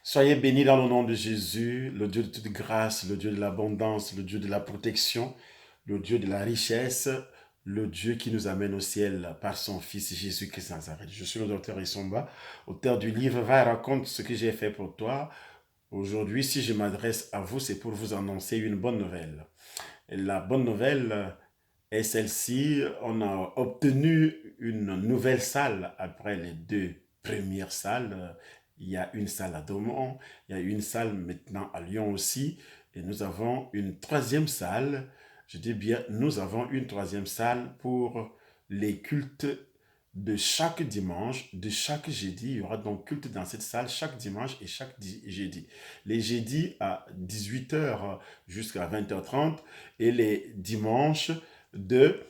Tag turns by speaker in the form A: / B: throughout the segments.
A: Soyez bénis dans le nom de Jésus, le Dieu de toute grâce, le Dieu de l'abondance, le Dieu de la protection, le Dieu de la richesse, le Dieu qui nous amène au ciel par son Fils Jésus-Christ Nazareth. Je suis le docteur Isomba, auteur du livre Va et raconte ce que j'ai fait pour toi. Aujourd'hui, si je m'adresse à vous, c'est pour vous annoncer une bonne nouvelle. Et la bonne nouvelle est celle-ci. On a obtenu une nouvelle salle après les deux premières salles. Il y a une salle à Daumont, il y a une salle maintenant à Lyon aussi, et nous avons une troisième salle. Je dis bien, nous avons une troisième salle pour les cultes de chaque dimanche, de chaque jeudi. Il y aura donc culte dans cette salle chaque dimanche et chaque jeudi. Les jeudis à 18 h jusqu'à 20 h 30 et les dimanches de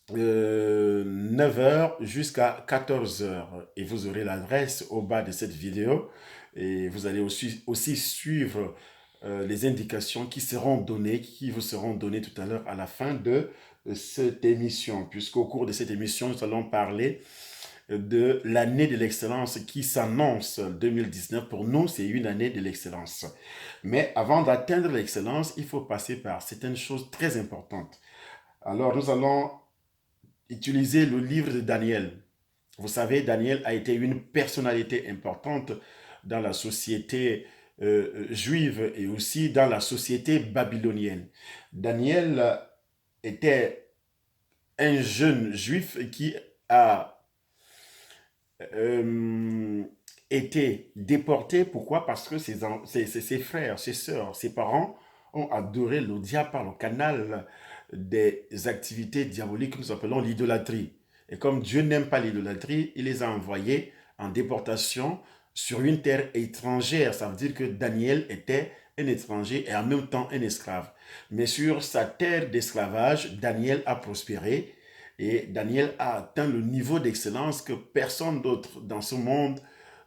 A: 9 h jusqu'à 14 h. Et vous aurez l'adresse au bas de cette vidéo. Et vous allez aussi suivre les indications qui vous seront données tout à l'heure à la fin de cette émission. Puisqu'au cours de cette émission, nous allons parler de l'année de l'excellence qui s'annonce 2019. Pour nous, c'est une année de l'excellence. Mais avant d'atteindre l'excellence, il faut passer par certaines choses très importantes. Alors, nous allons utiliser le livre de Daniel. Vous savez, Daniel a été une personnalité importante dans la société juive et aussi dans la société babylonienne. Daniel était un jeune juif qui a euh, été déporté. Pourquoi? Parce que ses frères, ses sœurs, ses parents ont adoré le diable par le canal des activités diaboliques que nous appelons l'idolâtrie. Et comme Dieu n'aime pas l'idolâtrie, il les a envoyés en déportation sur une terre étrangère. Ça veut dire que Daniel était un étranger et en même temps un esclave. Mais sur sa terre d'esclavage, Daniel a prospéré et Daniel a atteint le niveau d'excellence que personne d'autre dans ce monde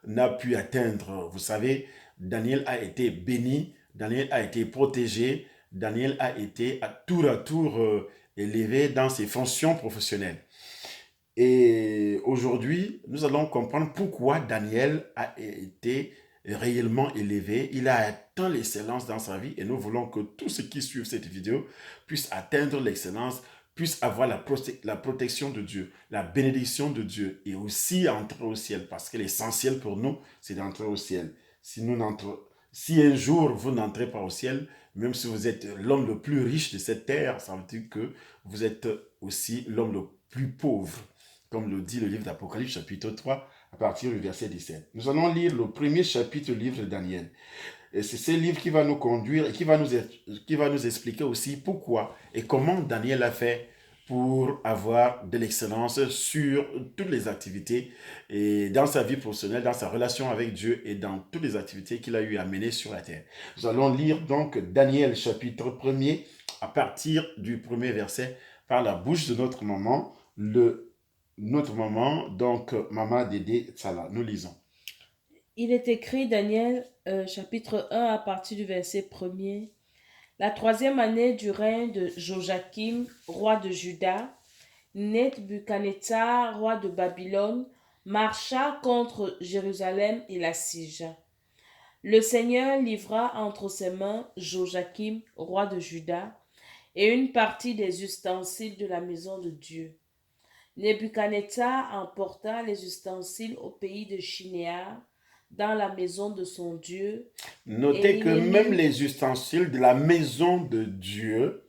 A: n'a pu atteindre. Vous savez, Daniel a été béni, Daniel a été protégé, Daniel a été à tour élevé dans ses fonctions professionnelles. Et aujourd'hui, nous allons comprendre pourquoi Daniel a été réellement élevé. Il a atteint l'excellence dans sa vie et nous voulons que tous ceux qui suivent cette vidéo puissent atteindre l'excellence, puissent avoir la protection de Dieu, la bénédiction de Dieu et aussi entrer au ciel. Parce que l'essentiel pour nous, c'est d'entrer au ciel. Si un jour vous n'entrez pas au ciel, même si vous êtes l'homme le plus riche de cette terre, ça veut dire que vous êtes aussi l'homme le plus pauvre, comme le dit le livre d'Apocalypse chapitre 3 à partir du verset 17. Nous allons lire le premier chapitre du livre de Daniel. Et c'est ce livre qui va nous conduire et qui va nous expliquer aussi pourquoi et comment Daniel a fait pour avoir de l'excellence sur toutes les activités et dans sa vie professionnelle, dans sa relation avec Dieu et dans toutes les activités qu'il a eu à mener sur la terre. Nous allons lire donc Daniel chapitre 1er à partir du premier verset par la bouche de notre maman, donc Maman Dédé Tsala. Nous lisons.
B: Il est écrit, Daniel, chapitre 1, à partir du verset 1er. La troisième année du règne de Joachim, roi de Juda, Nebuchadnezzar, roi de Babylone, marcha contre Jérusalem et la siégea. Le Seigneur livra entre ses mains Joachim, roi de Juda, et une partie des ustensiles de la maison de Dieu. Nebuchadnezzar emporta les ustensiles au pays de Shinéar, dans la maison de son Dieu, et
A: Notez
B: il
A: que
B: les
A: même
B: mit.
A: les ustensiles de la maison de Dieu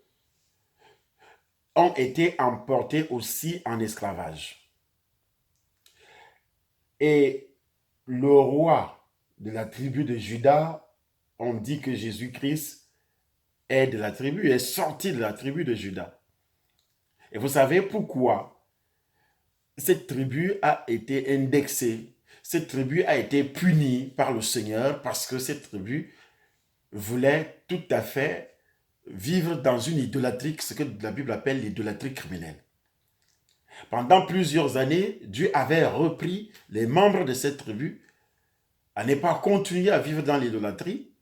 A: ont été emportés aussi en esclavage. Et le roi de la tribu de Juda, on dit que Jésus-Christ est de la tribu, est sorti de la tribu de Juda. Et vous savez pourquoi cette tribu a été indexée, cette tribu a été punie par le Seigneur parce que cette tribu voulait tout à fait vivre dans une idolâtrie, ce que la Bible appelle l'idolâtrie criminelle. Pendant plusieurs années, Dieu avait repris les membres de cette tribu à ne pas continuer à vivre dans l'idolâtrie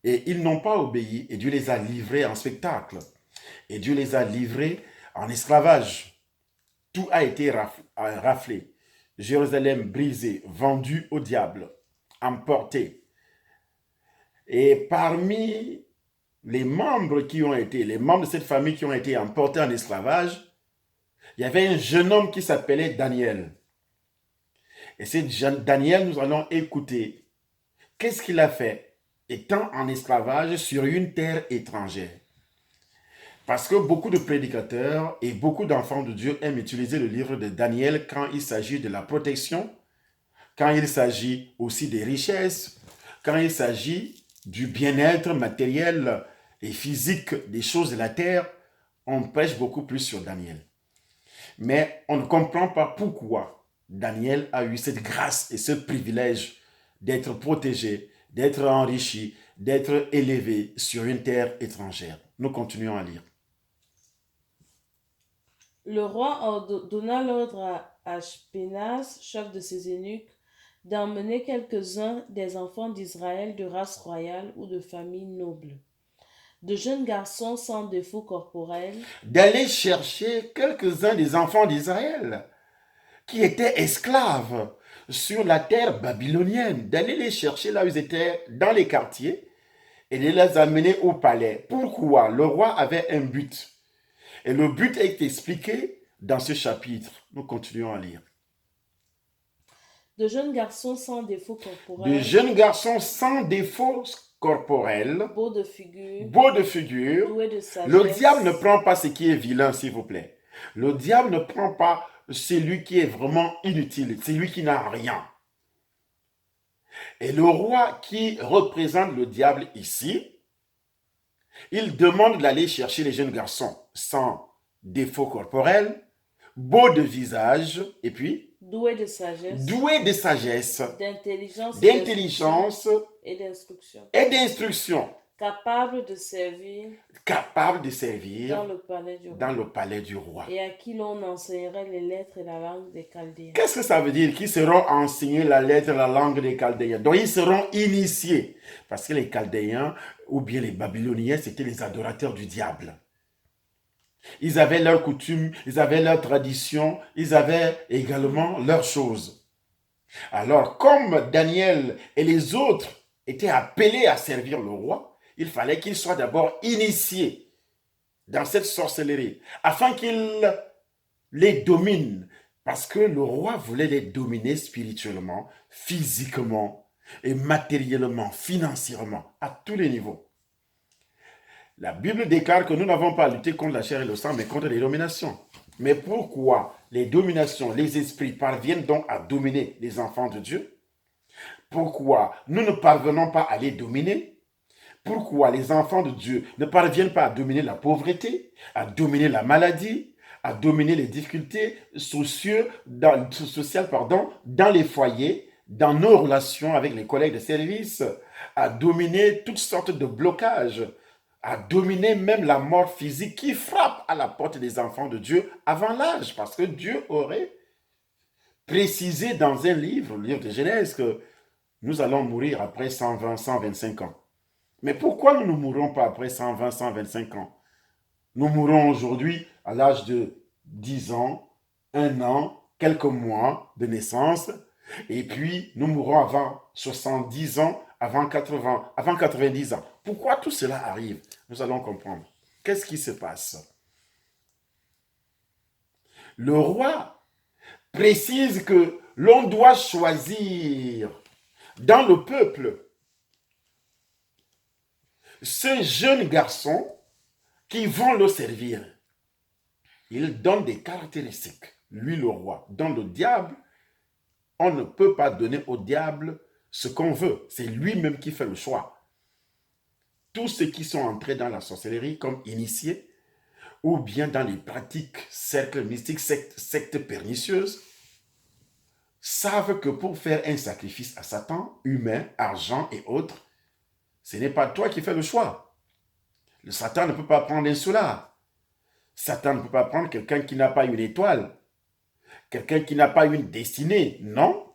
A: et ils n'ont pas obéi et Dieu les a livrés en spectacle et Dieu les a livrés en esclavage. Tout a été raflé. Jérusalem brisée, vendue au diable. emportés. Et parmi les membres de cette famille qui ont été emportés en esclavage, il y avait un jeune homme qui s'appelait Daniel. Et ce jeune Daniel, nous allons écouter qu'est-ce qu'il a fait étant en esclavage sur une terre étrangère. Parce que beaucoup de prédicateurs et beaucoup d'enfants de Dieu aiment utiliser le livre de Daniel quand il s'agit de la protection, quand il s'agit aussi des richesses, quand il s'agit du bien-être matériel et physique des choses de la terre, on prêche beaucoup plus sur Daniel. Mais on ne comprend pas pourquoi Daniel a eu cette grâce et ce privilège d'être protégé, d'être enrichi, d'être élevé sur une terre étrangère. Nous continuons à lire.
B: Le roi donna l'ordre à Ashpenaz, chef de ses eunuques, d'emmener quelques-uns des enfants d'Israël de race royale ou de famille noble, de jeunes garçons sans défaut corporel,
A: D'aller chercher quelques-uns des enfants d'Israël qui étaient esclaves sur la terre babylonienne, d'aller les chercher là où ils étaient dans les quartiers et de les amener au palais. Pourquoi? Le roi avait un but. Et le but est expliqué dans ce chapitre. Nous continuons à lire.
B: de jeunes garçons sans défaut
A: De
B: corporel,
A: jeunes garçons sans défaut corporel,
B: beaux de figure,
A: beaux de figure.
B: doués de
A: Le
B: sagesse,
A: diable ne prend pas ce qui est vilain, s'il vous plaît. Le diable ne prend pas celui qui est vraiment inutile, celui qui n'a rien. Et le roi qui représente le diable ici, il demande d'aller chercher les jeunes garçons sans défaut corporel, beaux de visage, et puis
B: doués de sagesse,
A: doués de sagesse,
B: d'intelligence
A: d'intelligence
B: et d'instruction,
A: et d'instruction,
B: capables de servir
A: capables de
B: dans
A: servir
B: le palais du
A: dans
B: roi,
A: le palais du roi.
B: et à qui l'on enseignerait les lettres et la langue des Chaldéens.
A: Qu'est-ce que ça veut dire? Qu'ils seront enseignés la lettre, la langue des Chaldéens. Donc ils seront initiés. Parce que les Chaldéens, ou bien les Babyloniens, c'était les adorateurs du diable. Ils avaient leurs coutumes, ils avaient leurs traditions, ils avaient également leurs choses. Alors, comme Daniel et les autres étaient appelés à servir le roi, il fallait qu'ils soient d'abord initiés dans cette sorcellerie, afin qu'ils les dominent. Parce que le roi voulait les dominer spirituellement, physiquement et matériellement, financièrement, à tous les niveaux. La Bible déclare que nous n'avons pas à lutter contre la chair et le sang, mais contre les dominations. Mais pourquoi les dominations, les esprits parviennent donc à dominer les enfants de Dieu? Pourquoi nous ne parvenons pas à les dominer? Pourquoi les enfants de Dieu ne parviennent pas à dominer la pauvreté, à dominer la maladie, à dominer les difficultés sociales, dans les foyers, dans nos relations avec les collègues de service, à dominer toutes sortes de blocages, à dominer même la mort physique qui frappe à la porte des enfants de Dieu avant l'âge, parce que Dieu aurait précisé dans un livre, le livre de Genèse, que nous allons mourir après 120, 125 ans. Mais pourquoi nous ne mourrons pas après 120, 125 ans? Nous mourons aujourd'hui à l'âge de 10 ans, 1 an, quelques mois de naissance, et puis nous mourrons avant 70 ans, avant 80, avant 90 ans. Pourquoi tout cela arrive? Nous allons comprendre. Qu'est-ce qui se passe? Le roi précise que l'on doit choisir dans le peuple ces jeunes garçons qui vont le servir. Il donne des caractéristiques, lui le roi. Dans le diable, on ne peut pas donner au diable ce qu'on veut. C'est lui-même qui fait le choix. Tous ceux qui sont entrés dans la sorcellerie comme initiés, ou bien dans les pratiques, cercles mystiques, sectes pernicieuses, savent que pour faire un sacrifice à Satan, humain, argent et autres, ce n'est pas toi qui fais le choix. Le Satan ne peut pas prendre un soulard. Satan ne peut pas prendre quelqu'un qui n'a pas une étoile, quelqu'un qui n'a pas une destinée. Non,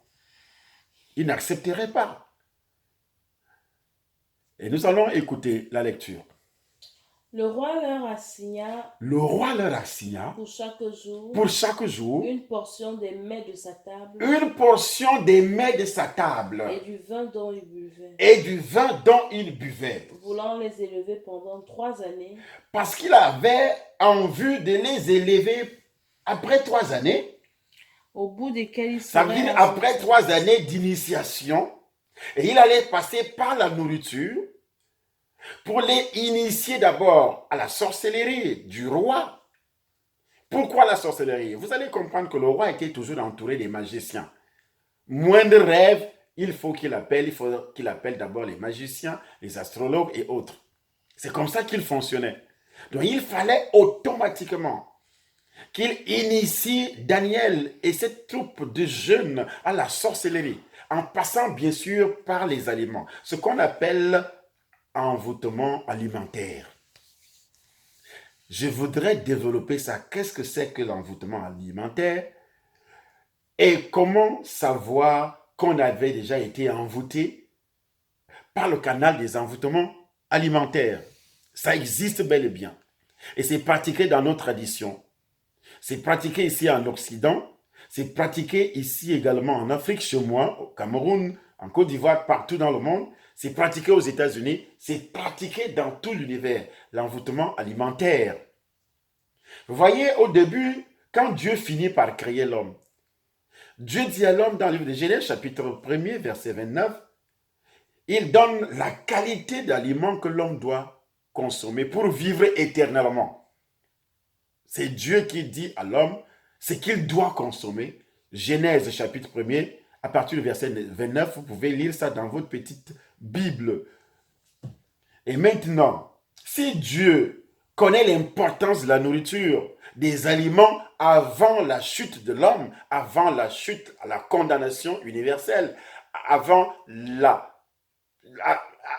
A: il n'accepterait pas. Et nous allons écouter la lecture.
B: Le roi leur assigna
A: Le roi leur assigna
B: pour
A: pour chaque jour
B: une portion des mets de sa table
A: une portion des mets de sa table
B: et du vin dont il buvait,
A: et du vin dont il buvait,
B: voulant les élever pendant 3 années.
A: parce qu'il avait en vue de les élever après 3 années,
B: Au bout desquels il
A: ça veut
B: serait
A: dire après
B: assorti
A: 3 années d'initiation, et il allait passer par la nourriture pour les initier d'abord à la sorcellerie du roi. Pourquoi la sorcellerie? Vous allez comprendre que le roi était toujours entouré des magiciens. Moindre rêve, il faut qu'il appelle d'abord les magiciens, les astrologues et autres. C'est comme ça qu'il fonctionnait. Donc il fallait automatiquement qu'il initie Daniel et cette troupe de jeunes à la sorcellerie, en passant bien sûr par les aliments, ce qu'on appelle envoûtement alimentaire. Je voudrais développer ça. Qu'est-ce que c'est que l'envoûtement alimentaire et comment savoir qu'on avait déjà été envoûté par le canal des envoûtements alimentaires. Ça existe bel et bien. Et c'est pratiqué dans nos traditions. C'est pratiqué ici en Occident. C'est pratiqué ici également en Afrique, chez moi, au Cameroun, en Côte d'Ivoire, partout dans le monde. C'est pratiqué aux États-Unis. C'est pratiqué dans tout l'univers. L'envoûtement alimentaire. Vous voyez, au début, quand Dieu finit par créer l'homme, Dieu dit à l'homme dans le livre de Genèse, chapitre 1er, verset 29, il donne la qualité d'aliments que l'homme doit consommer pour vivre éternellement. C'est Dieu qui dit à l'homme ce qu'il doit consommer. Genèse chapitre 1er, à partir du verset 29, vous pouvez lire ça dans votre petite Bible. Et maintenant, si Dieu connaît l'importance de la nourriture, des aliments avant la chute de l'homme, avant la chute, la condamnation universelle, avant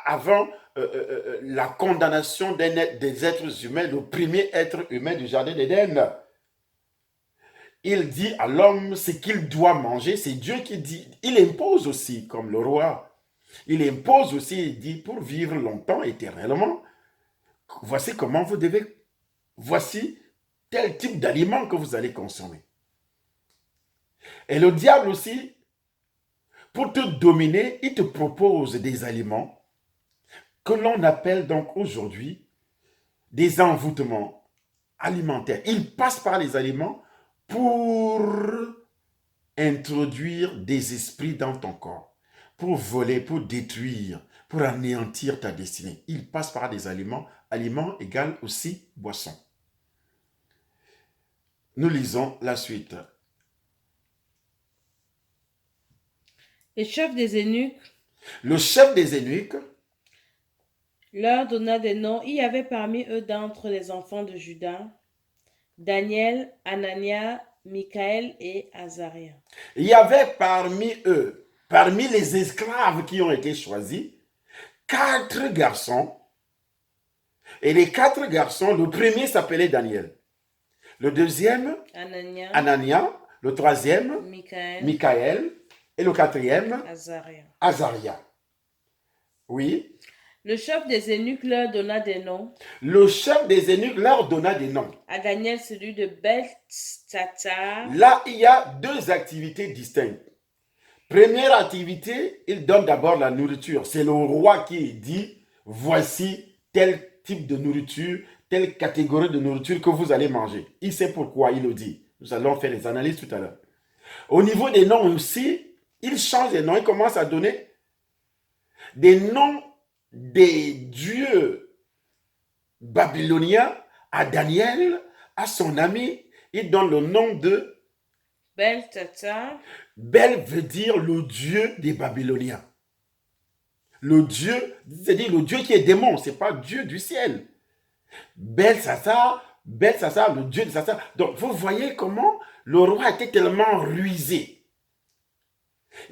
A: avant la condamnation des êtres humains, le premier être humain du jardin d'Éden. Il dit à l'homme ce qu'il doit manger, c'est Dieu qui dit. Il impose aussi, comme le roi. Il impose aussi, il dit, pour vivre longtemps, éternellement, voici comment vous devez, voici tel type d'aliment que vous allez consommer. Et le diable aussi, pour te dominer, il te propose des aliments que l'on appelle donc aujourd'hui des envoûtements alimentaires. Il passe par les aliments pour introduire des esprits dans ton corps, pour voler, pour détruire, pour anéantir ta destinée. Il passe par des aliments. Aliments égale aussi boisson. Nous lisons la suite.
B: Le chef des eunuques
A: Le chef des eunuques
B: leur donna des noms. Il y avait parmi eux d'entre les enfants de Juda, Daniel, Anania, Michaël et Azaria.
A: Il y avait parmi eux, parmi les esclaves qui ont été choisis, 4 garçons. Et les 4 garçons, le premier s'appelait Daniel. Le deuxième, Anania. Le troisième, Michaël. Et le quatrième, Azaria. Oui.
B: Le chef des eunuques leur donna des noms.
A: Le chef des eunuques leur donna des noms.
B: À Daniel, celui de Beltsatsar.
A: Là, il y a 2 activités distinctes. Première activité, il donne d'abord la nourriture. C'est le roi qui dit, voici tel type de nourriture, telle catégorie de nourriture que vous allez manger. Il sait pourquoi il le dit. Nous allons faire les analyses tout à l'heure. Au niveau des noms aussi, il change les noms. Il commence à donner des noms des dieux babyloniens à Daniel, à son ami. Il donne le nom de
B: Beltsatsar.
A: Bel veut dire le dieu des Babyloniens. Le dieu, c'est-à-dire le dieu qui est démon, ce n'est pas Dieu du ciel. Beltsatsar, le dieu de Sassar. Donc vous voyez comment le roi était tellement rusé.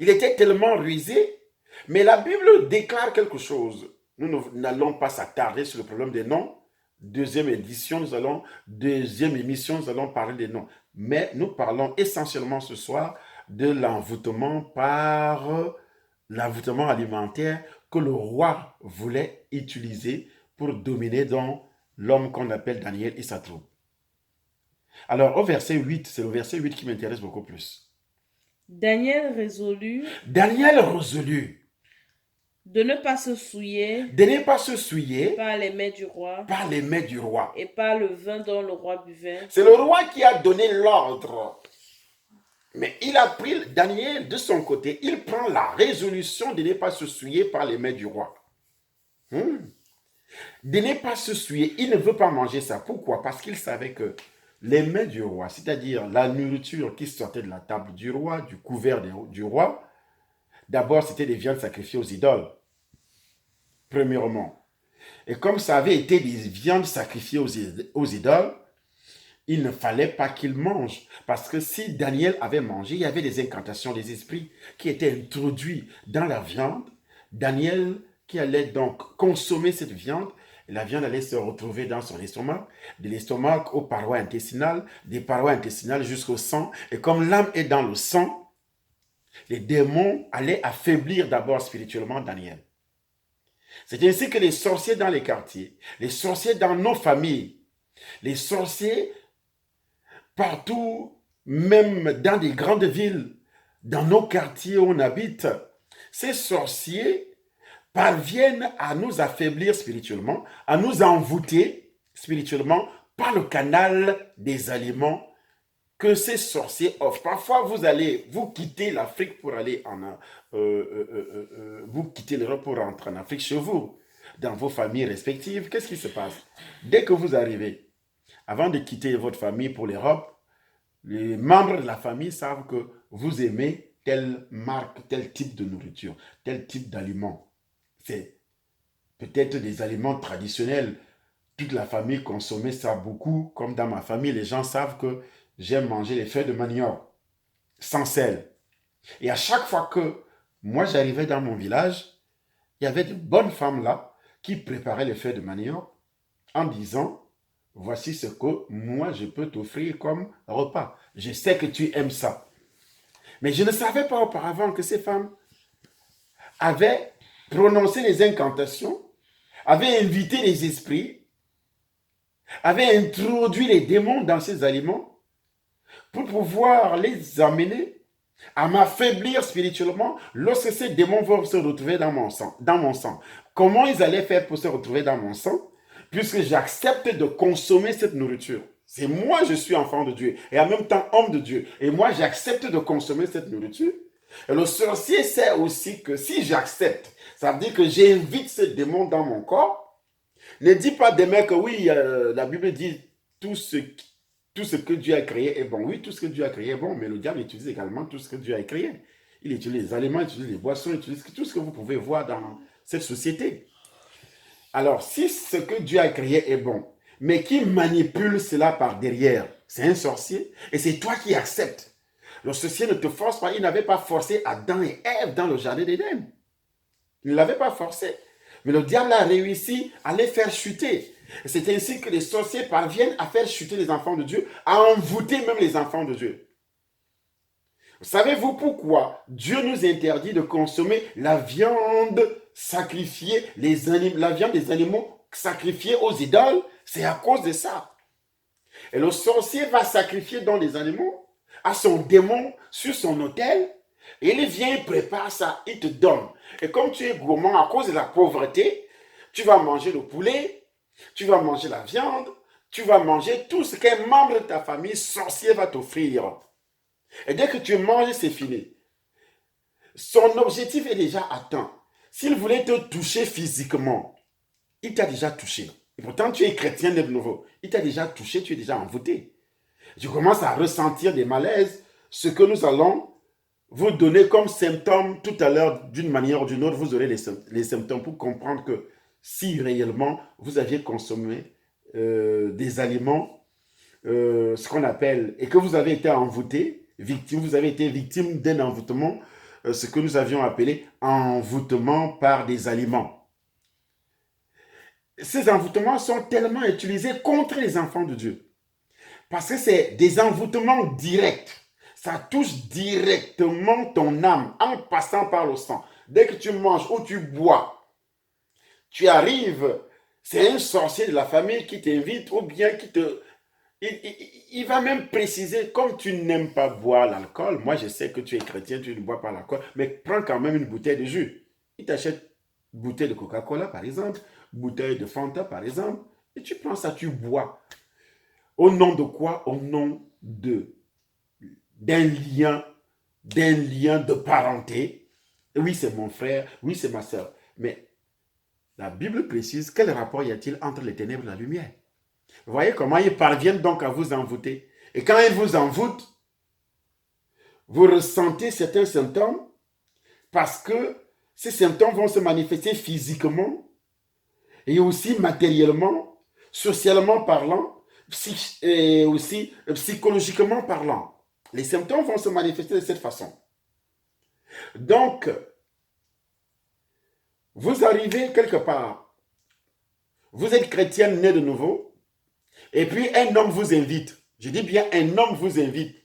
A: Il était tellement rusé, mais la Bible déclare quelque chose. Nous n'allons pas s'attarder sur le problème des noms. Deuxième émission, nous allons parler des noms. Mais nous parlons essentiellement ce soir de l'envoûtement par l'envoûtement alimentaire que le roi voulait utiliser pour dominer donc l'homme qu'on appelle Daniel et sa troupe. Alors, au verset 8, c'est le verset 8 qui m'intéresse beaucoup plus.
B: Daniel résolut
A: Daniel résolut
B: de ne pas se souiller
A: de ne pas se souiller
B: par les mets du roi
A: par les mains du roi.
B: et par le vin dont le roi buvait.
A: C'est le roi qui a donné l'ordre. Mais il a pris, Daniel, de son côté, il prend la résolution de ne pas se souiller par les mains du roi. De ne pas se souiller, il ne veut pas manger ça. Pourquoi? Parce qu'il savait que les mains du roi, c'est-à-dire la nourriture qui sortait de la table du roi, du couvert du roi, d'abord c'était des viandes sacrifiées aux idoles, premièrement. Et comme ça avait été des viandes sacrifiées aux idoles, il ne fallait pas qu'il mange. Parce que si Daniel avait mangé, il y avait des incantations des esprits qui étaient introduits dans la viande. Daniel qui allait donc consommer cette viande, et la viande allait se retrouver dans son estomac, de l'estomac aux parois intestinales, des parois intestinales jusqu'au sang. Et comme l'âme est dans le sang, les démons allaient affaiblir d'abord spirituellement Daniel. C'est ainsi que les sorciers dans les quartiers, les sorciers dans nos familles, les sorciers partout, même dans des grandes villes, dans nos quartiers où on habite, ces sorciers parviennent à nous affaiblir spirituellement, à nous envoûter spirituellement par le canal des aliments que ces sorciers offrent. Parfois, vous quittez l'Afrique pour aller vous quittez l'Europe pour rentrer en Afrique chez vous, dans vos familles respectives. Qu'est-ce qui se passe? Dès que vous arrivez, avant de quitter votre famille pour l'Europe, les membres de la famille savent que vous aimez telle marque, tel type de nourriture, tel type d'aliment. C'est peut-être des aliments traditionnels. Toute la famille consommait ça beaucoup. Comme dans ma famille, les gens savent que j'aime manger les feuilles de manioc sans sel. Et à chaque fois que moi j'arrivais dans mon village, il y avait de bonnes femmes là qui préparaient les feuilles de manioc en disant: voici ce que moi je peux t'offrir comme repas. Je sais que tu aimes ça. Mais je ne savais pas auparavant que ces femmes avaient prononcé les incantations, avaient invité les esprits, avaient introduit les démons dans ces aliments pour pouvoir les amener à m'affaiblir spirituellement lorsque ces démons vont se retrouver dans mon sang. Comment ils allaient faire pour se retrouver dans mon sang? Puisque j'accepte de consommer cette nourriture. C'est moi, je suis enfant de Dieu et en même temps homme de Dieu. Et moi, j'accepte de consommer cette nourriture. Et le sorcier sait aussi que si j'accepte, ça veut dire que j'invite ce démon dans mon corps. Ne dis pas demain que oui, la Bible dit tout ce que Dieu a créé est bon. Oui, tout ce que Dieu a créé est bon, mais le diable utilise également tout ce que Dieu a créé. Il utilise les aliments, il utilise les boissons, il utilise tout ce que vous pouvez voir dans cette société. Alors, si ce que Dieu a créé est bon, mais qui manipule cela par derrière, c'est un sorcier, et c'est toi qui acceptes. Le sorcier ne te force pas, il n'avait pas forcé Adam et Ève dans le jardin d'Éden. Il ne l'avait pas forcé. Mais le diable a réussi à les faire chuter. Et c'est ainsi que les sorciers parviennent à faire chuter les enfants de Dieu, à envoûter même les enfants de Dieu. Savez-vous pourquoi Dieu nous interdit de consommer la viande sacrifiée, la viande des animaux sacrifiés aux idoles? C'est à cause de ça. Et le sorcier va sacrifier dans les animaux à son démon sur son autel. Et il vient, il prépare ça, il te donne. Et comme tu es gourmand à cause de la pauvreté, tu vas manger le poulet, tu vas manger la viande, tu vas manger tout ce qu'un membre de ta famille sorcier va t'offrir. Et dès que tu manges, c'est fini. Son objectif est déjà atteint. S'il voulait te toucher physiquement, il t'a déjà touché. Et pourtant, tu es chrétien de nouveau. Il t'a déjà touché, tu es déjà envoûté. Tu commences à ressentir des malaises, ce que nous allons vous donner comme symptômes tout à l'heure, d'une manière ou d'une autre, vous aurez les symptômes pour comprendre que si réellement vous aviez consommé des aliments, ce qu'on appelle, et que vous avez été envoûté, vous avez été victime d'un envoûtement, ce que nous avions appelé envoûtement par des aliments. Ces envoûtements sont tellement utilisés contre les enfants de Dieu. Parce que c'est des envoûtements directs. Ça touche directement ton âme en passant par le sang. Dès que tu manges ou tu bois, tu arrives C'est un sorcier de la famille qui t'invite ou bien qui te... Il va même préciser, comme tu n'aimes pas boire l'alcool, moi je sais que tu es chrétien, tu ne bois pas l'alcool, mais prends quand même une bouteille de jus. Il t'achète une bouteille de Coca-Cola par exemple, bouteille de Fanta par exemple, et tu prends ça, tu bois. Au nom de quoi? Au nom de d'un lien, d'un lien de parenté. Oui, c'est mon frère, oui, c'est ma soeur. Mais la Bible précise, quel rapport y a-t-il entre les ténèbres et la lumière? Vous voyez comment ils parviennent donc à vous envoûter. Et quand ils vous envoûtent, vous ressentez certains symptômes parce que ces symptômes vont se manifester physiquement et aussi matériellement, socialement parlant, et aussi psychologiquement parlant. Les symptômes vont se manifester de cette façon. Donc, vous arrivez quelque part, vous êtes chrétien né de nouveau, et puis un homme vous invite. Je dis bien un homme vous invite.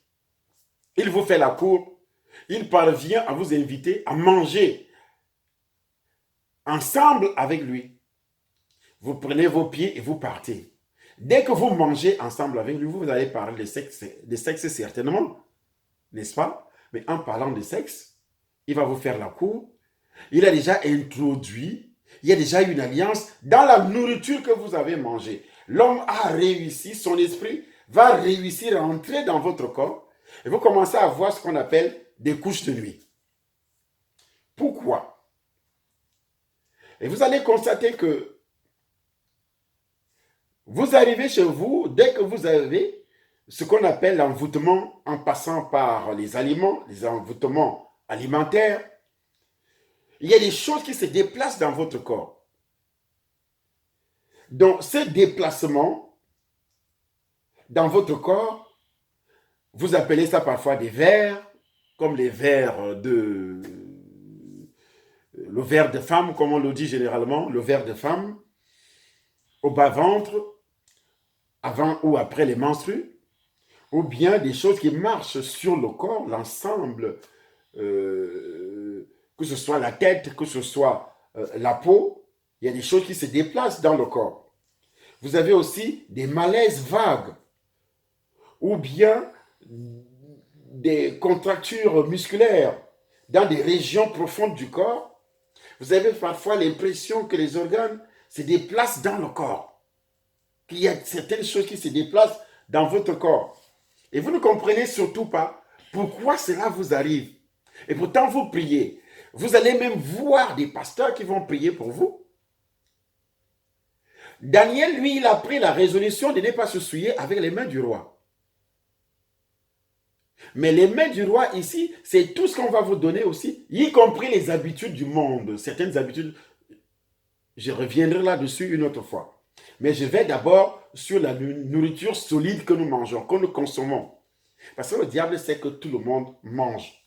A: Il vous fait la cour, il parvient à vous inviter à manger ensemble avec lui. Vous prenez vos pieds et vous partez. Dès que vous mangez ensemble avec lui, vous allez parler de sexe certainement, n'est-ce pas? Mais en parlant de sexe, il va vous faire la cour. Il a déjà introduit, il y a déjà une alliance dans la nourriture que vous avez mangée. L'homme a réussi, son esprit va réussir à entrer dans votre corps et vous commencez à voir ce qu'on appelle des couches de nuit. Pourquoi? Et vous allez constater que vous arrivez chez vous, dès que vous avez ce qu'on appelle l'envoûtement en passant par les aliments, les envoûtements alimentaires, il y a des choses qui se déplacent dans votre corps. Donc, ces déplacements dans votre corps, vous appelez ça parfois des vers, comme les vers de... le vers de femme, comme on le dit généralement, le vers de femme, au bas-ventre, avant ou après les menstrues, ou bien des choses qui marchent sur le corps, l'ensemble, que ce soit la tête, que ce soit la peau, il y a des choses qui se déplacent dans le corps. Vous avez aussi des malaises vagues, ou bien des contractures musculaires dans des régions profondes du corps. Vous avez parfois l'impression que les organes se déplacent dans le corps, qu'il y a certaines choses qui se déplacent dans votre corps. Et vous ne comprenez surtout pas pourquoi cela vous arrive. Et pourtant, vous priez. Vous allez même voir des pasteurs qui vont prier pour vous. Daniel, lui, il a pris la résolution de ne pas se souiller avec les mains du roi. Mais les mains du roi ici, c'est tout ce qu'on va vous donner aussi, y compris les habitudes du monde. Certaines habitudes, je reviendrai là-dessus une autre fois. Mais je vais d'abord sur la nourriture solide que nous mangeons, que nous consommons. Parce que le diable sait que tout le monde mange.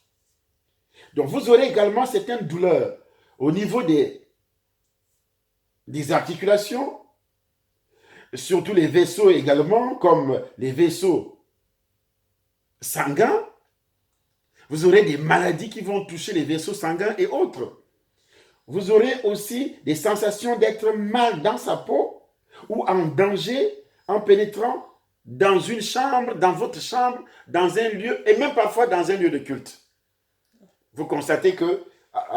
A: Donc vous aurez également certaines douleurs au niveau des articulations, surtout les vaisseaux également, comme les vaisseaux sanguins. Vous aurez des maladies qui vont toucher les vaisseaux sanguins et autres. Vous aurez aussi des sensations d'être mal dans sa peau ou en danger en pénétrant dans une chambre, dans votre chambre, dans un lieu et même parfois dans un lieu de culte. Vous constatez que,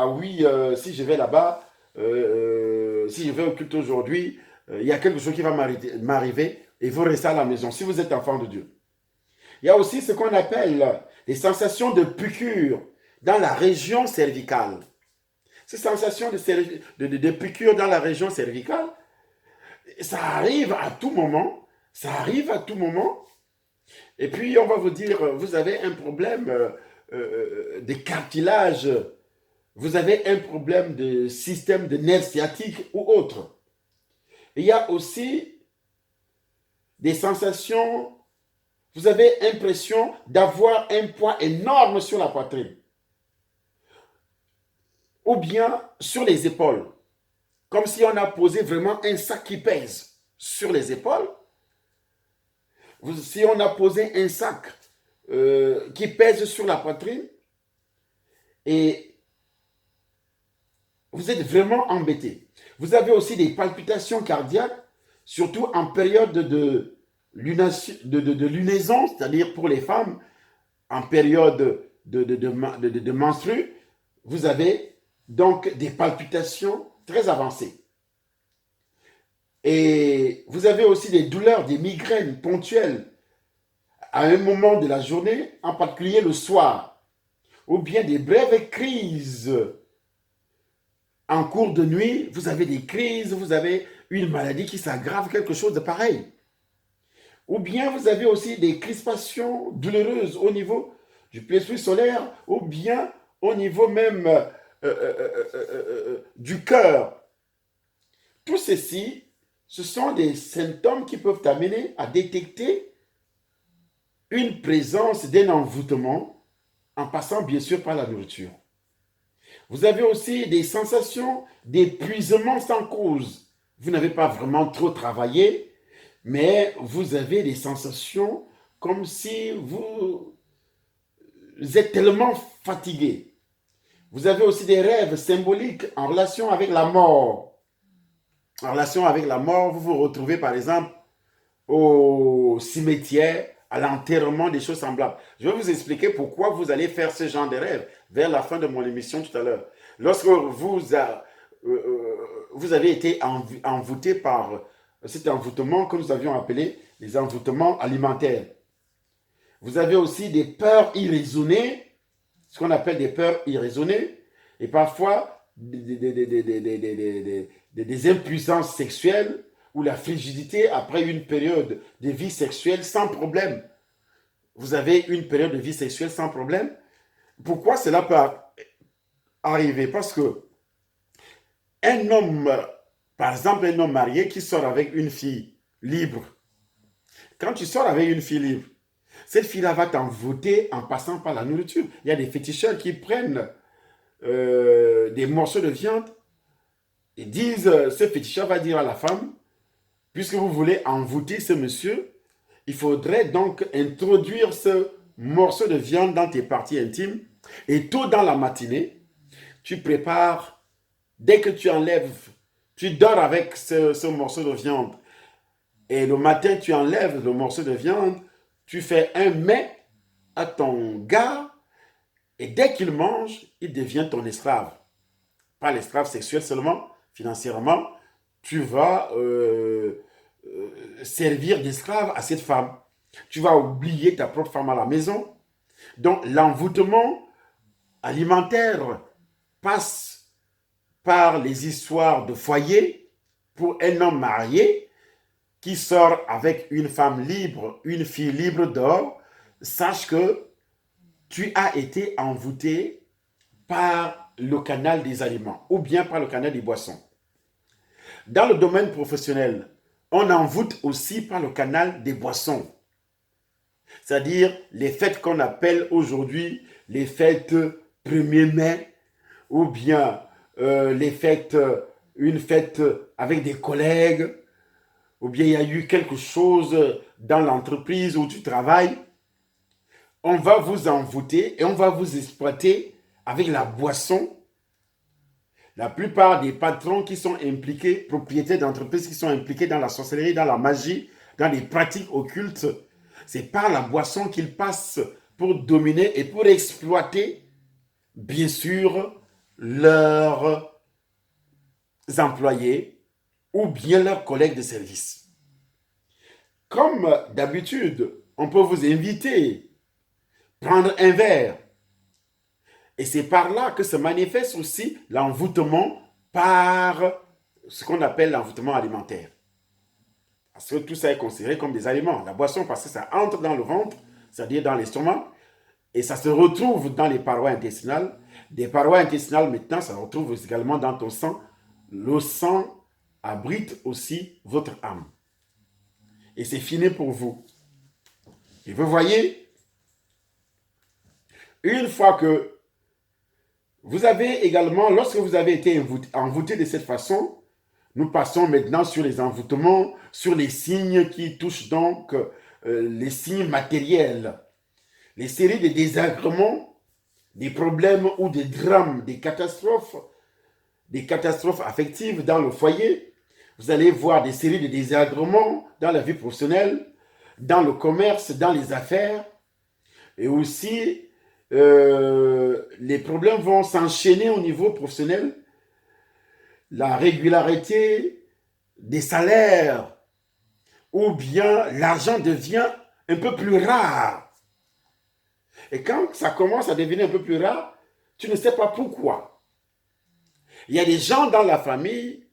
A: oui, si je vais là-bas, si je vais au culte aujourd'hui, il y a quelque chose qui va m'arriver et vous restez à la maison si vous êtes enfant de Dieu. Il y a aussi ce qu'on appelle les sensations de piqûre dans la région cervicale. Ces sensations de piqûre dans la région cervicale, ça arrive à tout moment. Ça arrive à tout moment. Et puis, on va vous dire, vous avez un problème de cartilage, vous avez un problème de système de nerfs sciatiques ou autre. Il y a aussi des sensations, vous avez l'impression d'avoir un poids énorme sur la poitrine ou bien sur les épaules, comme si on a posé vraiment un sac qui pèse sur les épaules. Si on a posé un sac qui pèse sur la poitrine et vous êtes vraiment embêté. Vous avez aussi des palpitations cardiaques, surtout en période de lunaison, c'est-à-dire pour les femmes, en période de menstru, vous avez donc des palpitations très avancées. Et vous avez aussi des douleurs, des migraines ponctuelles à un moment de la journée, en particulier le soir, ou bien des brèves crises en cours de nuit, vous avez des crises, vous avez une maladie qui s'aggrave, quelque chose de pareil. Ou bien vous avez aussi des crispations douloureuses au niveau du plexus solaire, ou bien au niveau même du cœur. Tout ceci, ce sont des symptômes qui peuvent amener à détecter une présence d'un envoûtement en passant bien sûr par la nourriture. Vous avez aussi des sensations d'épuisement sans cause. Vous n'avez pas vraiment trop travaillé, mais vous avez des sensations comme si vous êtes tellement fatigué. Vous avez aussi des rêves symboliques en relation avec la mort. En relation avec la mort, vous vous retrouvez par exemple au cimetière, à l'enterrement, des choses semblables. Je vais vous expliquer pourquoi vous allez faire ce genre de rêve vers la fin de mon émission tout à l'heure. Lorsque vous avez été envoûté par cet envoûtement que nous avions appelé les envoûtements alimentaires. Vous avez aussi des peurs irraisonnées, ce qu'on appelle des peurs irraisonnées, et parfois des impuissances sexuelles ou la frigidité après une période de vie sexuelle sans problème. Vous avez une période de vie sexuelle sans problème. Pourquoi cela peut arriver? Parce que un homme, par exemple un homme marié qui sort avec une fille libre, quand tu sors avec une fille libre, cette fille-là va t'envoûter en passant par la nourriture. Il y a des féticheurs qui prennent des morceaux de viande et disent, ce féticheur va dire à la femme, puisque vous voulez envoûter ce monsieur, il faudrait donc introduire ce morceau de viande dans tes parties intimes et tôt dans la matinée, tu prépares, dès que tu enlèves, tu dors avec ce morceau de viande et le matin tu enlèves le morceau de viande, tu fais un mets à ton gars et dès qu'il mange, il devient ton esclave. Pas l'esclave sexuel seulement, financièrement, tu vas servir d'esclave à cette femme. Tu vas oublier ta propre femme à la maison. Donc l'envoûtement alimentaire passe par les histoires de foyer pour un homme marié qui sort avec une femme libre, une fille libre dehors. Sache que tu as été envoûté par le canal des aliments ou bien par le canal des boissons. Dans le domaine professionnel, on envoûte aussi par le canal des boissons. C'est-à-dire les fêtes qu'on appelle aujourd'hui les fêtes 1er mai ou bien les fêtes, une fête avec des collègues ou bien il y a eu quelque chose dans l'entreprise où tu travailles. On va vous envoûter et on va vous exploiter avec la boisson. La plupart des patrons qui sont impliqués, propriétaires d'entreprises qui sont impliqués dans la sorcellerie, dans la magie, dans les pratiques occultes, c'est par la boisson qu'ils passent pour dominer et pour exploiter, bien sûr, leurs employés ou bien leurs collègues de service. Comme d'habitude, on peut vous inviter, prendre un verre. Et c'est par là que se manifeste aussi l'envoûtement par ce qu'on appelle l'envoûtement alimentaire. Parce que tout ça est considéré comme des aliments. La boisson, parce que ça entre dans le ventre, c'est-à-dire dans l'estomac, et ça se retrouve dans les parois intestinales. Des parois intestinales, maintenant, ça se retrouve également dans ton sang. Le sang abrite aussi votre âme. Et c'est fini pour vous. Et vous voyez, une fois que vous avez également, lorsque vous avez été envoûté de cette façon, nous passons maintenant sur les envoûtements, sur les signes qui touchent donc les signes matériels. Les séries de désagréments, des problèmes ou des drames, des catastrophes des catastrophes affectives dans le foyer. Vous allez voir des séries de désagréments dans la vie professionnelle, dans le commerce, dans les affaires. Et aussi, les problèmes vont s'enchaîner au niveau professionnel. La régularité des salaires ou bien l'argent devient un peu plus rare. Et quand ça commence à devenir un peu plus rare, tu ne sais pas pourquoi. Il y a des gens dans la famille,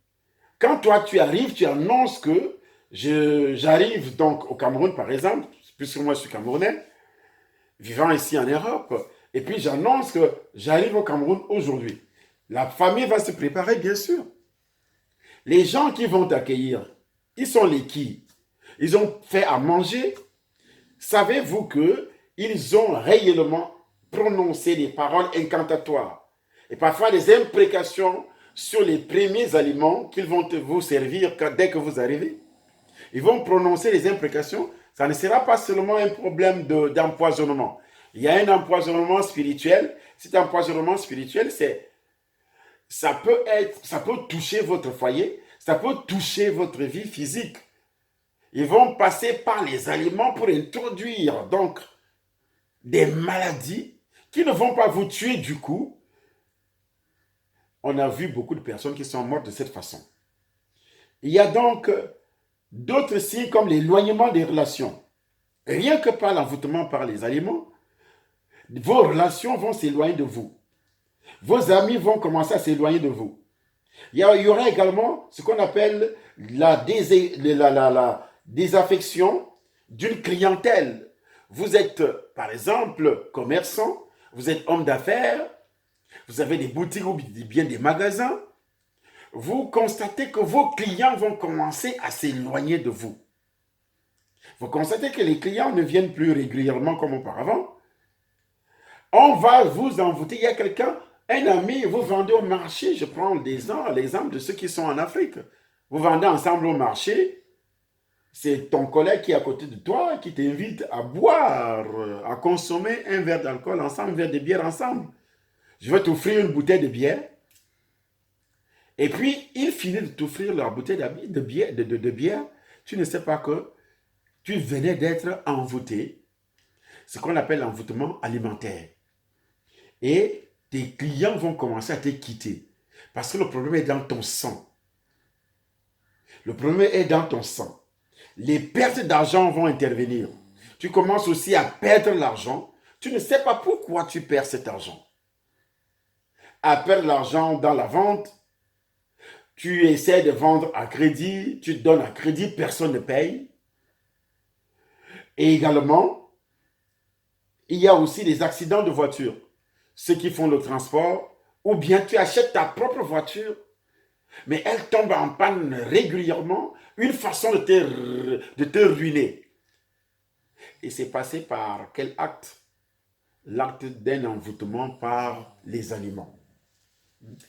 A: quand toi tu arrives, tu annonces que j'arrive donc au Cameroun par exemple, puisque moi je suis camerounais, vivant ici en Europe, et puis j'annonce que j'arrive au Cameroun aujourd'hui. La famille va se préparer, bien sûr. Les gens qui vont t'accueillir, ils sont les qui? Ils ont fait à manger. Savez-vous que ils ont réellement prononcé des paroles incantatoires et parfois des imprécations sur les premiers aliments qu'ils vont vous servir dès que vous arrivez? Ils vont prononcer des imprécations. Ça ne sera pas seulement un problème d'empoisonnement. Il y a un empoisonnement spirituel. Cet empoisonnement spirituel, ça peut toucher votre foyer, ça peut toucher votre vie physique. Ils vont passer par les aliments pour introduire donc des maladies qui ne vont pas vous tuer du coup. On a vu beaucoup de personnes qui sont mortes de cette façon. Il y a donc d'autres signes comme l'éloignement des relations. Rien que par l'envoûtement par les aliments, vos relations vont s'éloigner de vous. Vos amis vont commencer à s'éloigner de vous. Il y aura également ce qu'on appelle la désaffection d'une clientèle. Vous êtes, par exemple, commerçant, vous êtes homme d'affaires, vous avez des boutiques ou bien des magasins. Vous constatez que vos clients vont commencer à s'éloigner de vous. Vous constatez que les clients ne viennent plus régulièrement comme auparavant. On va vous envoûter. Il y a quelqu'un, un ami, vous vendez au marché. Je prends l'exemple de ceux qui sont en Afrique. Vous vendez ensemble au marché. C'est ton collègue qui est à côté de toi qui t'invite à boire, à consommer un verre d'alcool ensemble, un verre de bière ensemble. Je vais t'offrir une bouteille de bière. Et puis, il finit de t'offrir la bouteille de bière. Tu ne sais pas que tu venais d'être envoûté. Ce qu'on appelle l'envoûtement alimentaire. Et tes clients vont commencer à te quitter. Parce que le problème est dans ton sang. Le problème est dans ton sang. Les pertes d'argent vont intervenir. Tu commences aussi à perdre l'argent. Tu ne sais pas pourquoi tu perds cet argent. À perdre l'argent dans la vente. Tu essaies de vendre à crédit. Tu donnes à crédit, personne ne paye. Et également, il y a aussi des accidents de voiture. Ceux qui font le transport, ou bien tu achètes ta propre voiture, mais elle tombe en panne régulièrement, une façon de te ruiner. Et c'est passé par quel acte? L'acte d'un envoûtement par les aliments.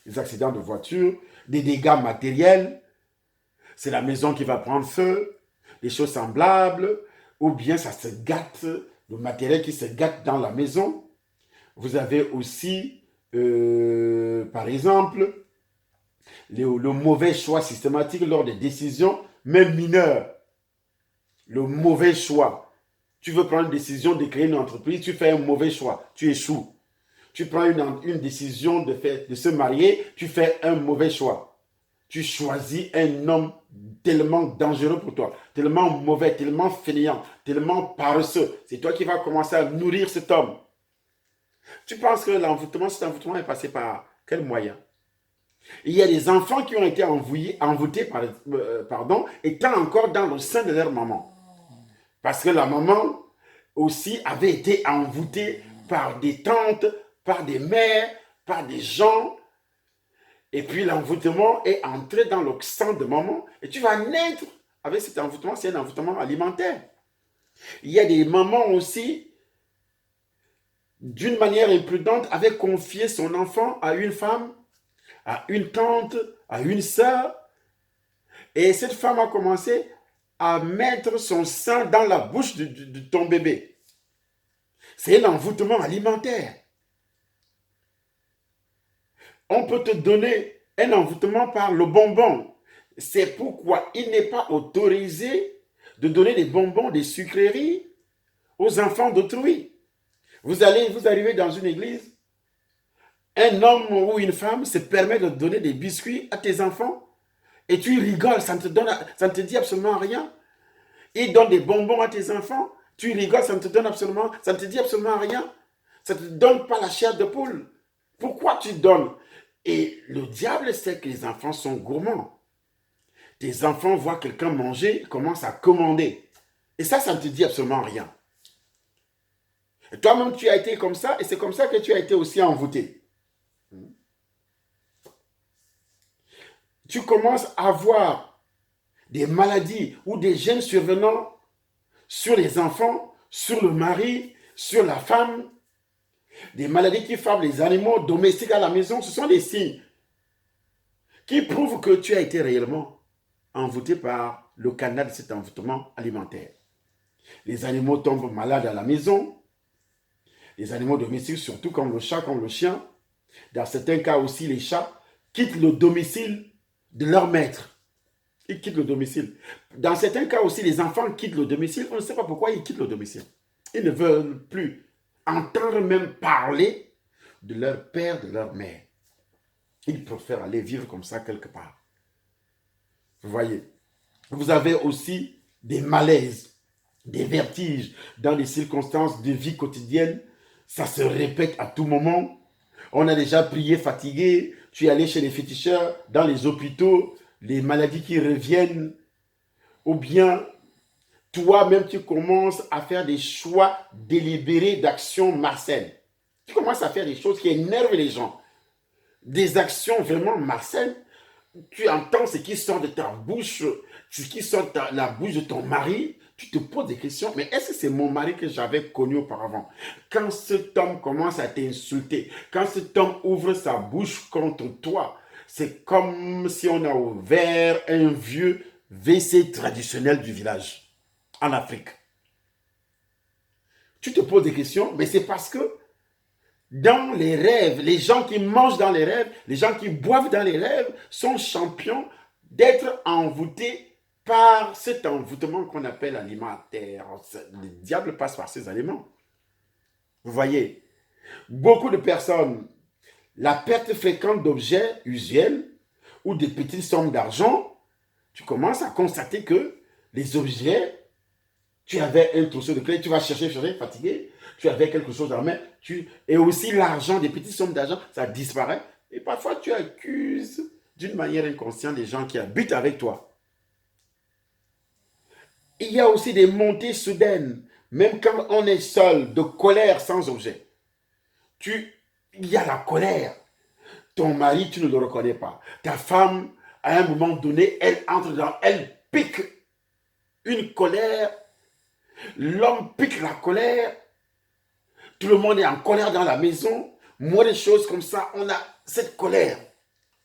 A: Les accidents de voiture, des dégâts matériels, c'est la maison qui va prendre feu, des choses semblables, ou bien ça se gâte, le matériel qui se gâte dans la maison. Vous avez aussi, par exemple, le mauvais choix systématique lors des décisions, même mineures. Le mauvais choix. Tu veux prendre une décision de créer une entreprise, tu fais un mauvais choix, tu échoues. Tu prends une décision de se marier, tu fais un mauvais choix. Tu choisis un homme tellement dangereux pour toi, tellement mauvais, tellement fainéant, tellement paresseux. C'est toi qui vas commencer à nourrir cet homme. Tu penses que cet envoûtement est passé par quel moyen? Il y a des enfants qui ont été envoûtés étant encore dans le sein de leur maman. Parce que la maman aussi avait été envoûtée par des tantes, par des mères, par des gens. Et puis l'envoûtement est entré dans le sang de maman. Et tu vas naître avec cet envoûtement, c'est un envoûtement alimentaire. Il y a des mamans aussi, d'une manière imprudente, avait confié son enfant à une femme, à une tante, à une sœur. Et cette femme a commencé à mettre son sang dans la bouche de ton bébé. C'est l'envoûtement alimentaire. On peut te donner Un envoûtement par le bonbon. C'est pourquoi il n'est pas autorisé de donner des bonbons, des sucreries aux enfants d'autrui. Vous arrivez dans une église, un homme ou une femme se permet de donner des biscuits à tes enfants et tu rigoles, ça ne te dit absolument rien. Il donne des bonbons à tes enfants, tu rigoles, ça ne te dit absolument rien. Ça ne te donne pas la chair de poule. Pourquoi tu donnes? Et le diable sait que les enfants sont gourmands. Tes enfants voient quelqu'un manger, ils commencent à commander. Et ça ne te dit absolument rien. Toi-même, tu as été comme ça, et c'est comme ça que tu as été aussi envoûté. Tu commences à voir des maladies ou des gènes survenant sur les enfants, sur le mari, sur la femme, des maladies qui frappent les animaux domestiques à la maison. Ce sont des signes qui prouvent que tu as été réellement envoûté par le canal de cet envoûtement alimentaire. Les animaux tombent malades à la maison, les animaux domestiques, surtout comme le chat, comme le chien. Dans certains cas aussi, les chats quittent le domicile de leur maître. Ils quittent le domicile. Dans certains cas aussi, les enfants quittent le domicile. On ne sait pas pourquoi ils quittent le domicile. Ils ne veulent plus entendre même parler de leur père, de leur mère. Ils préfèrent aller vivre comme ça quelque part. Vous voyez. Vous avez aussi des malaises, des vertiges dans les circonstances de vie quotidienne. Ça se répète à tout moment. On a déjà prié fatigué. Tu es allé chez les féticheurs, dans les hôpitaux, les maladies qui reviennent. Ou bien, toi-même, tu commences à faire des choix délibérés d'actions malsaines. Tu commences à faire des choses qui énervent les gens. Des actions vraiment malsaines. Tu entends ce qui sort de ta bouche, ce qui sort de la bouche de ton mari. Tu te poses des questions, mais est-ce que c'est mon mari que j'avais connu auparavant? Quand cet homme commence à t'insulter, quand cet homme ouvre sa bouche contre toi, c'est comme si on a ouvert un vieux WC traditionnel du village en Afrique. Tu te poses des questions, mais c'est parce que dans les rêves, les gens qui mangent dans les rêves, les gens qui boivent dans les rêves sont champions d'être envoûtés par cet envoûtement qu'on appelle alimentaire. Le diable passe par ces aliments. Vous voyez, beaucoup de personnes, la perte fréquente d'objets usuels ou de petites sommes d'argent, tu commences à constater que les objets, tu avais un trousseau de clés, tu vas chercher, fatigué, tu avais quelque chose en main, et aussi l'argent, des petites sommes d'argent, ça disparaît. Et parfois, tu accuses d'une manière inconsciente les gens qui habitent avec toi. Il y a aussi des montées soudaines, même quand on est seul, de colère sans objet. Il y a la colère. Ton mari, tu ne le reconnais pas. Ta femme, à un moment donné, elle pique une colère. L'homme pique la colère. Tout le monde est en colère dans la maison. Moi, des choses comme ça, on a cette colère.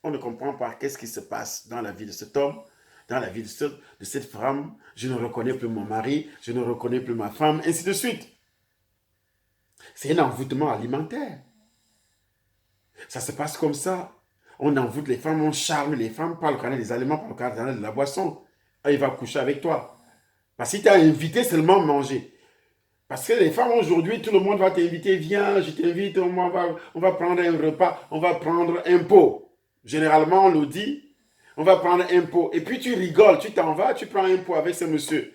A: On ne comprend pas qu'est-ce qui se passe dans la vie de cet homme, dans la vie de cette femme. Je ne reconnais plus mon mari, je ne reconnais plus ma femme, ainsi de suite. C'est un envoûtement alimentaire. Ça se passe comme ça. On envoûte les femmes, on charme les femmes par le canal des aliments, par le canal de la boisson. Et il va coucher avec toi. Parce qu'il t'a invité seulement à manger. Parce que les femmes aujourd'hui, tout le monde va t'inviter, viens, je t'invite, on va prendre un repas, on va prendre un pot. Généralement, on le dit, on va prendre un pot. Et puis tu rigoles, tu t'en vas, tu prends un pot avec ce monsieur.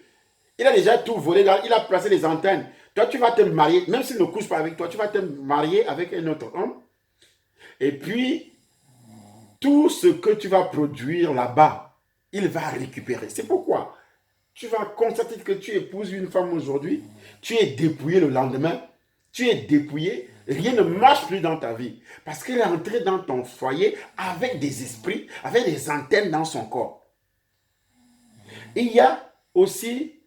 A: Il a déjà tout volé, il a placé les antennes. Toi, tu vas te marier, même s'il ne couche pas avec toi, tu vas te marier avec un autre homme. Et puis, tout ce que tu vas produire là-bas, il va récupérer. C'est pourquoi tu vas constater que tu épouses une femme aujourd'hui, tu es dépouillé le lendemain, tu es dépouillé, rien ne marche plus dans ta vie. Parce qu'elle est entrée dans ton foyer avec des esprits, avec des antennes dans son corps. Il y a aussi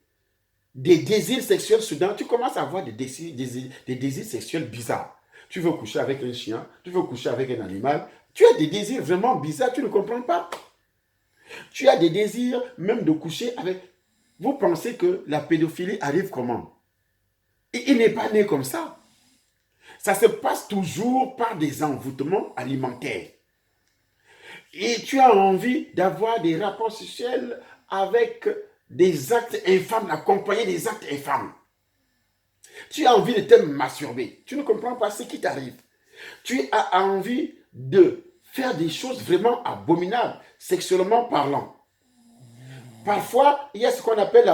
A: des désirs sexuels soudains. Tu commences à avoir des désirs sexuels bizarres. Tu veux coucher avec un chien, tu veux coucher avec un animal. Tu as des désirs vraiment bizarres, tu ne comprends pas. Tu as des désirs même de coucher avec... Vous pensez que la pédophilie arrive comment? Et il n'est pas né comme ça. Ça se passe toujours par des envoûtements alimentaires. Et tu as envie d'avoir des rapports sexuels avec des actes infâmes, accompagnés des actes infâmes. Tu as envie de te masturber. Tu ne comprends pas ce qui t'arrive. Tu as envie de faire des choses vraiment abominables, sexuellement parlant. Parfois, il y a ce qu'on appelle